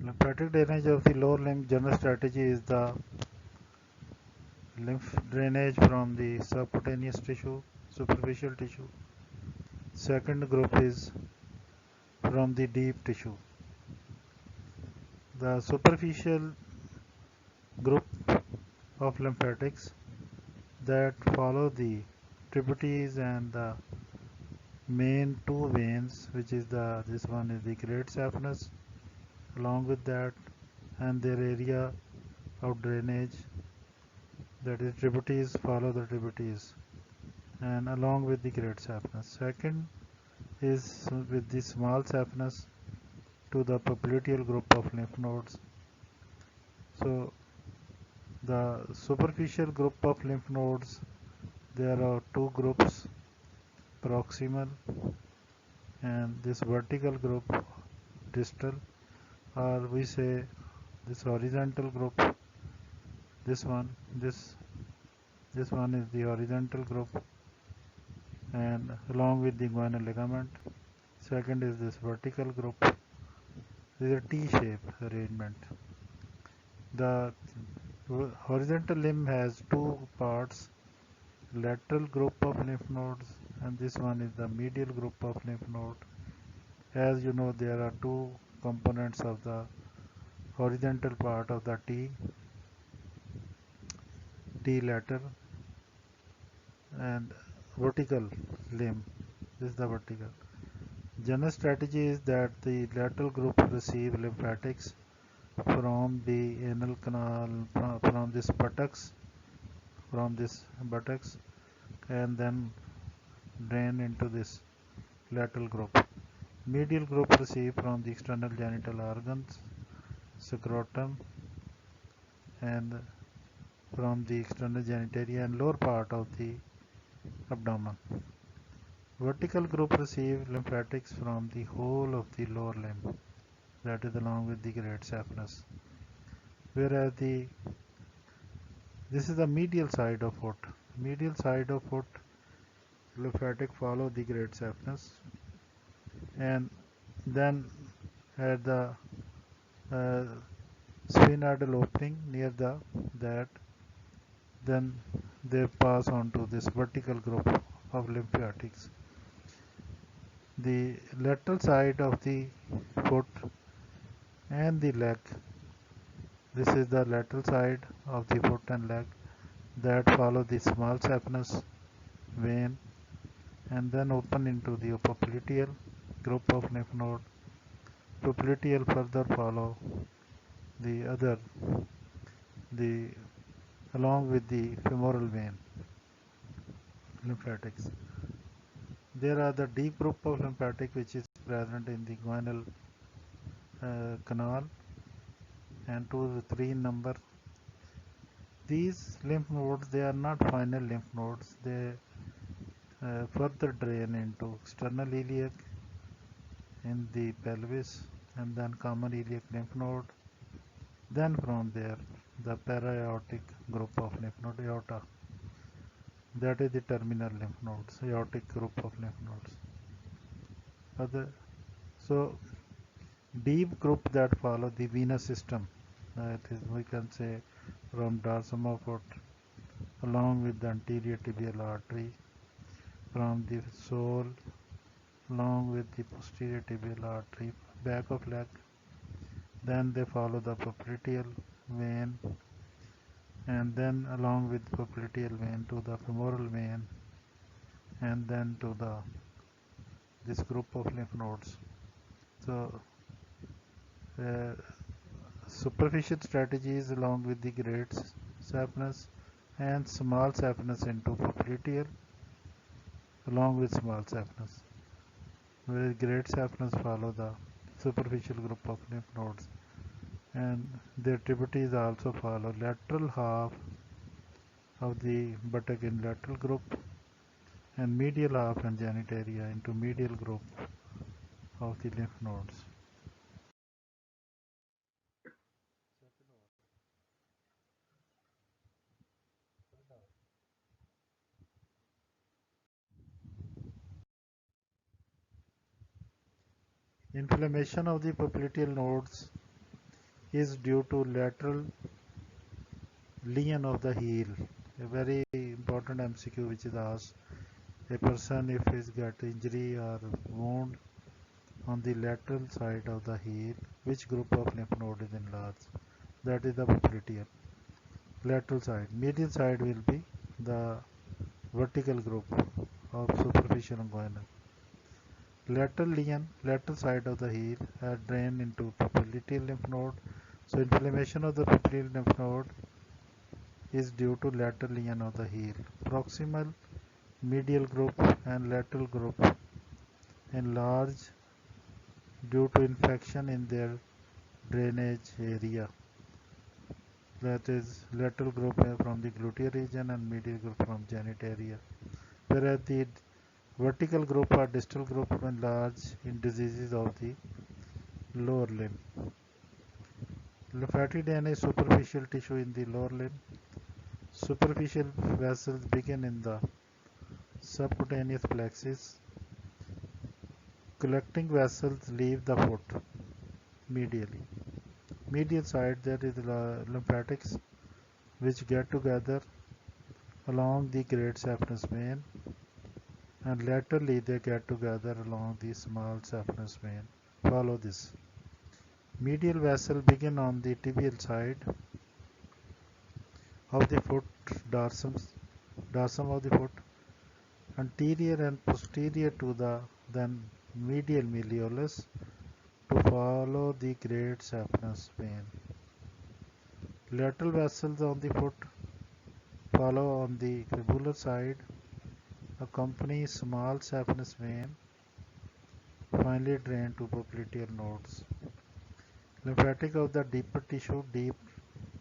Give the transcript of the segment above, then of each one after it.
Lymphatic drainage of the lower limb general strategy is the lymph drainage from the subcutaneous tissue, superficial tissue. Second group is from the deep tissue. The superficial group of lymphatics that follow the tributaries and the main two veins, which is this one is the great saphenous, along with that, and their area of drainage, that is tributaries follow the tributaries and along with the great saphenous. Second is with the small saphenous to the popliteal group of lymph nodes. So the superficial group of lymph nodes, there are two groups, proximal and this vertical group, distal, or we say this horizontal group, this one is the horizontal group and along with the guanal ligament. Second is this vertical group. This is a T-shape arrangement. The horizontal limb has two parts, lateral group of lymph nodes, and this one is the medial group of lymph node. As you know, there are two components of the horizontal part of the T lateral and vertical limb. This is the vertical. General strategy is that the lateral group receive lymphatics from the anal canal, from this buttocks, and then drain into this lateral group. Medial group receive from the external genital organs, scrotum, and from the external genitalia and lower part of the abdomen. Vertical group receive lymphatics from the whole of the lower limb, that is along with the great saphenous. Whereas this is the medial side of foot. Medial side of foot, lymphatic follow the great saphenous, and then at the sphenoidal opening near that, then they pass on to this vertical group of lymphatics. The lateral side of the foot and the leg, this is the lateral side of the foot and leg, that follow the small saphenous vein and then open into the popliteal group of lymph node. Popliteal further follow the along with the femoral vein lymphatics. There are the deep group of lymphatic which is present in the guanal canal and 2 to 3 in number. These lymph nodes, they are not final lymph nodes. They further drain into external iliac in the pelvis and then common iliac lymph node. Then from there, the para-aortic group of lymph node, aorta. That is the terminal lymph nodes, aortic group of lymph nodes. So deep group that follow the venous system, that is, we can say from dorsum of foot along with the anterior tibial artery, from the sole along with the posterior tibial artery, back of leg. Then they follow the popliteal vein, and then along with popliteal vein to the femoral vein, and then to this group of lymph nodes. So superficial strategies along with the great saphenous and small saphenous into popliteal along with small saphenous, whereas great saphenous follow the superficial group of lymph nodes, and their tributaries also follow lateral half of the buttock in lateral group and medial half and genitalia into medial group of the lymph nodes. Inflammation of the popliteal nodes is due to lateral lean of the heel. A very important MCQ which is asked. A person if he's got injury or wound on the lateral side of the heel, which group of lymph node is enlarged? That is the popliteal. Lateral side. Medial side will be the vertical group of superficial inguinal. Lateral lean, lateral side of the heel, drain into popliteal lymph node. So inflammation of the popliteal lymph node is due to lateral lean of the heel. Proximal, medial group and lateral group enlarge due to infection in their drainage area. That is lateral group from the gluteal region and medial group from genitalia. Whereas the vertical group or distal group enlarge in diseases of the lower limb. Lymphatic drainage is superficial tissue in the lower limb. Superficial vessels begin in the subcutaneous plexus. Collecting vessels leave the foot medially. Medial side there is lymphatics which get together along the great saphenous vein, and laterally they get together along the small saphenous vein. Follow this. Medial vessel begin on the tibial side of the foot, dorsum of the foot, anterior and posterior to the then medial malleolus to follow the great saphenous vein. Lateral vessels on the foot follow on the fibular side, accompany small saphenous vein, finally drain to popliteal nodes. Lymphatic of the deeper tissue, deep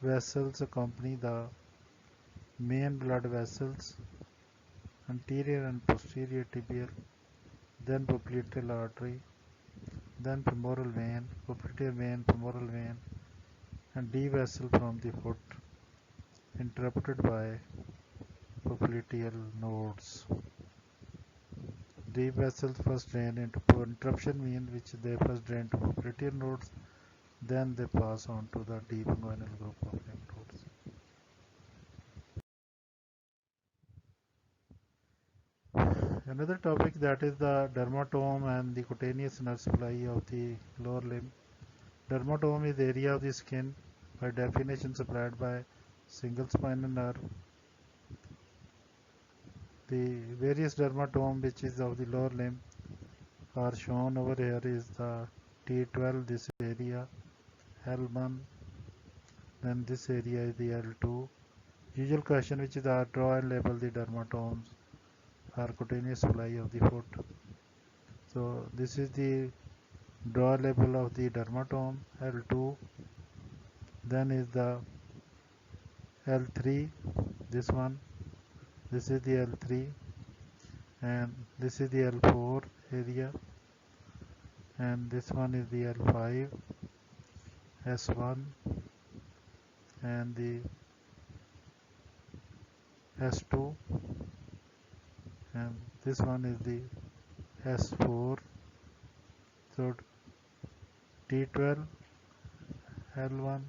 vessels accompany the main blood vessels, anterior and posterior tibial, then popliteal artery, then femoral vein, popliteal vein, femoral vein, and D vessel from the foot, interrupted by popliteal nodes. Deep vessels first drain into interruption vein, which they first drain to popliteal nodes, then they pass on to the deep inguinal group of lymph nodes. Another topic, that is the dermatome and the cutaneous nerve supply of the lower limb. Dermatome is the area of the skin by definition supplied by single spinal nerve. The various dermatome which is of the lower limb are shown over here is the T12, this area, L1, then this area is the L2. Usual question which is draw and label the dermatomes or cutaneous supply of the foot. So this is the draw label of the dermatome L2, then is the L3, this one, this is the L3, and this is the L4 area, and this one is the L5, S1, and the S2, and this one is the S4. So T12, L1,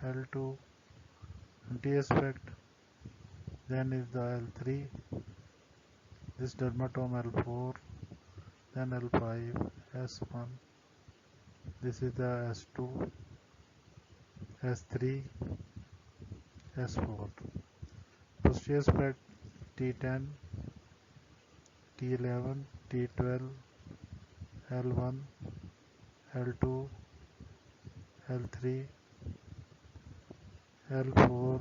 L2, T aspect, then is the L3, this dermatome L4, then L5, S1, this is the S2, S3, S4. Posterior aspect T10, T11, T12, L1, L2, L3, L4,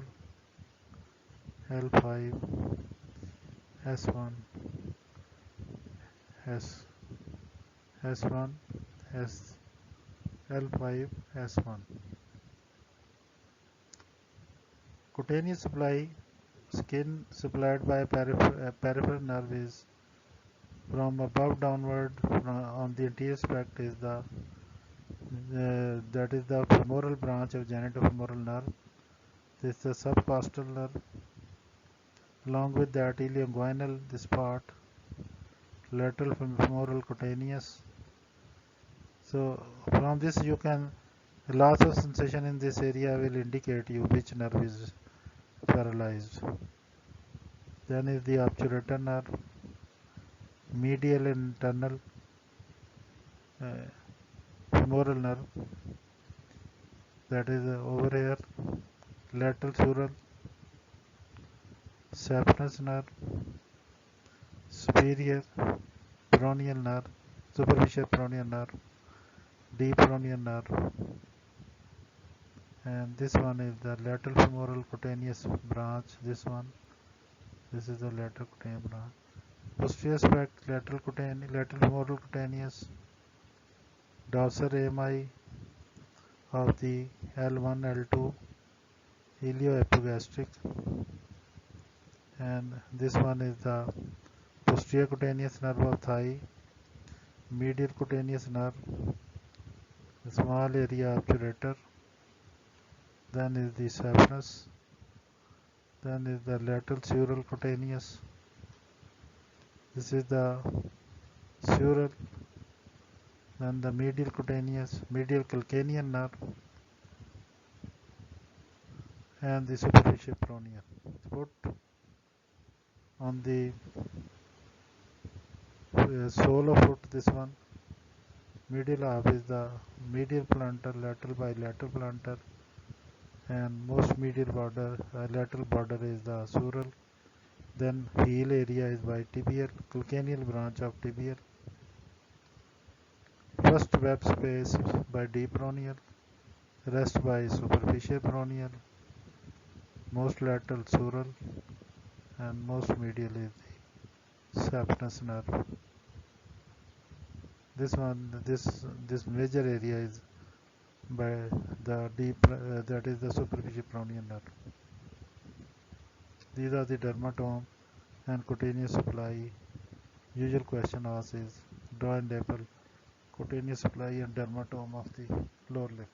L5, S1, S1, L5, S1. Cutaneous supply, skin supplied by peripheral nerve is from above downward on the anterior aspect is the that is the femoral branch of genitofemoral nerve. This is the subcostal nerve. Along with that ilioinguinal, this part, lateral femoral cutaneous. So from this you can Loss of sensation in this area will indicate you which nerve is paralyzed. Then is the obturator nerve, medial internal femoral nerve, that is over here, lateral sural, saphenous nerve, superior peroneal nerve, superficial peroneal nerve, deep peroneal nerve, and this one is the lateral femoral cutaneous branch. This is the lateral cutaneous branch. Posterior aspect lateral femoral cutaneous, dorsal AMI of the L1, L2, ilioepigastric, and this one is the posterior cutaneous nerve of thigh, medial cutaneous nerve, the small area obturator, then is the saphenous, then is the lateral sural cutaneous, this is the sural, then the medial cutaneous, medial calcanean nerve, and the superficial peroneal. Put on the sole of foot, this one, medial half is the medial plantar, lateral bilateral plantar, and most medial border, lateral border is the sural. Then heel area is bitibial, calcaneal branch of tibial. First web space by deep peroneal, rest by superficial peroneal, most lateral sural, and most medial is the saphenous nerve. This major area is by the deep, that is the superficial peroneal nerve. These are the dermatome and cutaneous supply. Usual question asked is draw and label cutaneous supply and dermatome of the lower lip.